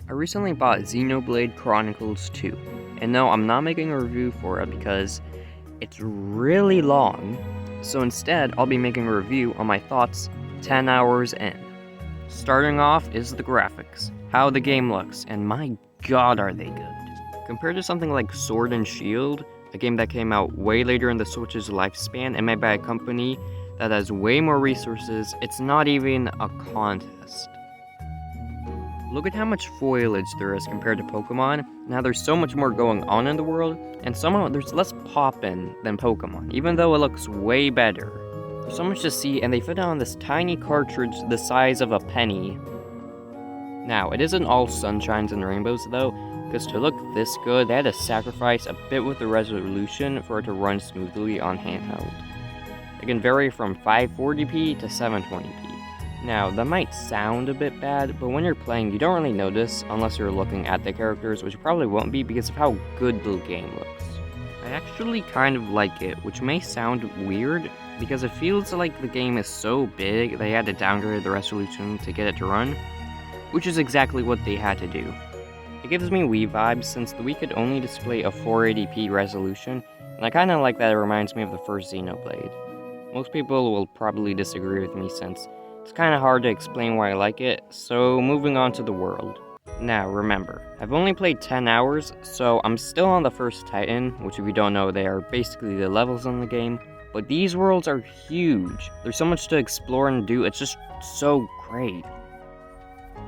I recently bought Xenoblade Chronicles 2, and no, I'm not making a review for it because it's really long, so instead I'll be making a review on my thoughts 10 hours in. Starting off is the graphics, how the game looks, and my god are they good. Compared to something like Sword and Shield, a game that came out way later in the Switch's lifespan and made by a company that has way more resources, it's not even a contest. Look at how much foliage there is compared to Pokemon. Now there's so much more going on in the world, and somehow there's less poppin' than Pokemon, even though it looks way better. There's so much to see, and they fit it on this tiny cartridge the size of a penny. Now, it isn't all sunshines and rainbows though, because to look this good, they had to sacrifice a bit with the resolution for it to run smoothly on handheld. It can vary from 540p to 720p. Now, that might sound a bit bad, but when you're playing, you don't really notice unless you're looking at the characters, which you probably won't be because of how good the game looks. I actually kind of like it, which may sound weird, because it feels like the game is so big they had to downgrade the resolution to get it to run, which is exactly what they had to do. It gives me Wii vibes since the Wii could only display a 480p resolution, and I kinda like that it reminds me of the first Xenoblade. Most people will probably disagree with me since it's kinda hard to explain why I like it, so moving on to the world. Now remember, I've only played 10 hours, so I'm still on the first Titan, which if you don't know, they are basically the levels in the game, but these worlds are huge. There's so much to explore and do, it's just so great.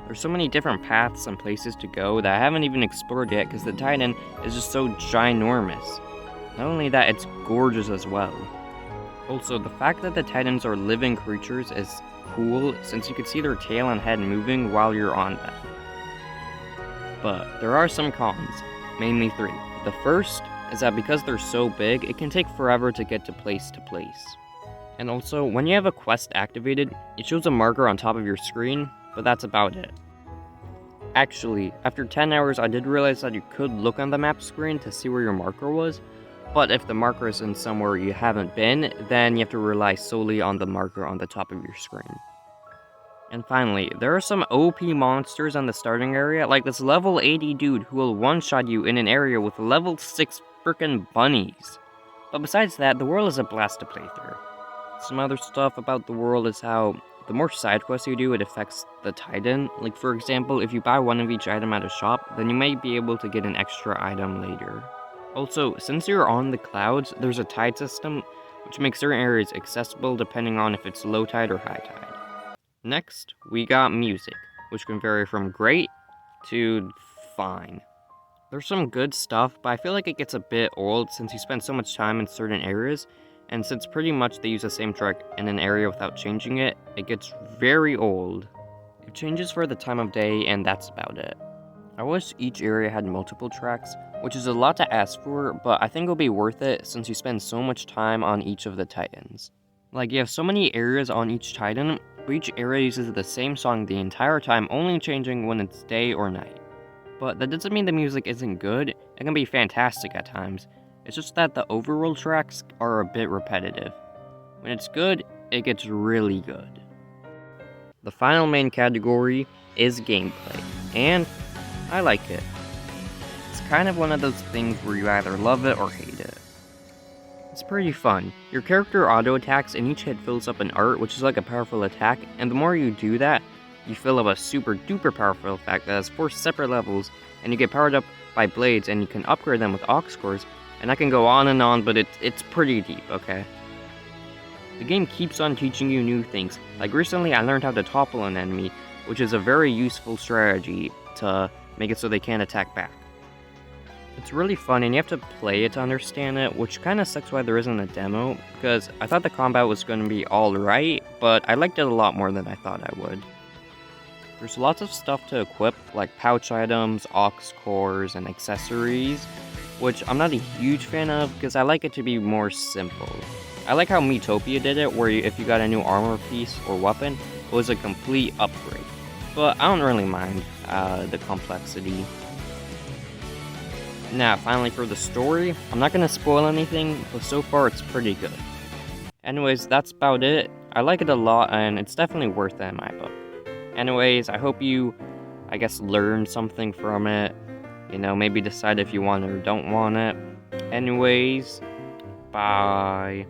There's so many different paths and places to go that I haven't even explored yet because the Titan is just so ginormous. Not only that, it's gorgeous as well. Also, the fact that the Titans are living creatures is cool since you can see their tail and head moving while you're on them. But there are some cons, mainly 3. The first is that because they're so big, it can take forever to get to place. And also, when you have a quest activated, it shows a marker on top of your screen, but that's about it. Actually, after 10 hours I did realize that you could look on the map screen to see where your marker was, but if the marker is in somewhere you haven't been, then you have to rely solely on the marker on the top of your screen. And finally, there are some OP monsters on the starting area, like this level 80 dude who will one-shot you in an area with level 6 frickin' bunnies. But besides that, the world is a blast to play through. Some other stuff about the world is how the more side quests you do, it affects the Titan. Like for example, if you buy one of each item at a shop, then you may be able to get an extra item later. Also, since you're on the clouds, there's a tide system, which makes certain areas accessible depending on if it's low tide or high tide. Next, we got music, which can vary from great to fine. There's some good stuff, but I feel like it gets a bit old since you spend so much time in certain areas, and since pretty much they use the same track in an area without changing it, it gets very old. It changes for the time of day, and that's about it. I wish each area had multiple tracks, which is a lot to ask for, but I think it'll be worth it since you spend so much time on each of the Titans. Like, you have so many areas on each Titan, but each area uses the same song the entire time, only changing when it's day or night. But that doesn't mean the music isn't good, it can be fantastic at times. It's just that the overworld tracks are a bit repetitive. When it's good, it gets really good. The final main category is gameplay, and I like it. It's kind of one of those things where you either love it or hate it. It's pretty fun. Your character auto-attacks and each hit fills up an art, which is like a powerful attack, and the more you do that, you fill up a super duper powerful attack that has 4 separate levels, and you get powered up by blades and you can upgrade them with aux cores, and I can go on and on, but it's pretty deep, okay? The game keeps on teaching you new things. Like recently I learned how to topple an enemy, which is a very useful strategy to make it so they can't attack back. It's really fun and you have to play it to understand it, which kinda sucks why there isn't a demo, because I thought the combat was going to be alright, but I liked it a lot more than I thought I would. There's lots of stuff to equip, like pouch items, aux cores, and accessories, which I'm not a huge fan of because I like it to be more simple. I like how Miitopia did it, where if you got a new armor piece or weapon, it was a complete upgrade. But I don't really mind the complexity. Now, finally for the story, I'm not going to spoil anything, but so far it's pretty good. Anyways, that's about it. I like it a lot, and it's definitely worth it in my book. Anyways, I hope you I guess, learn something from it. You know, maybe decide if you want it or don't want it. Anyways, bye.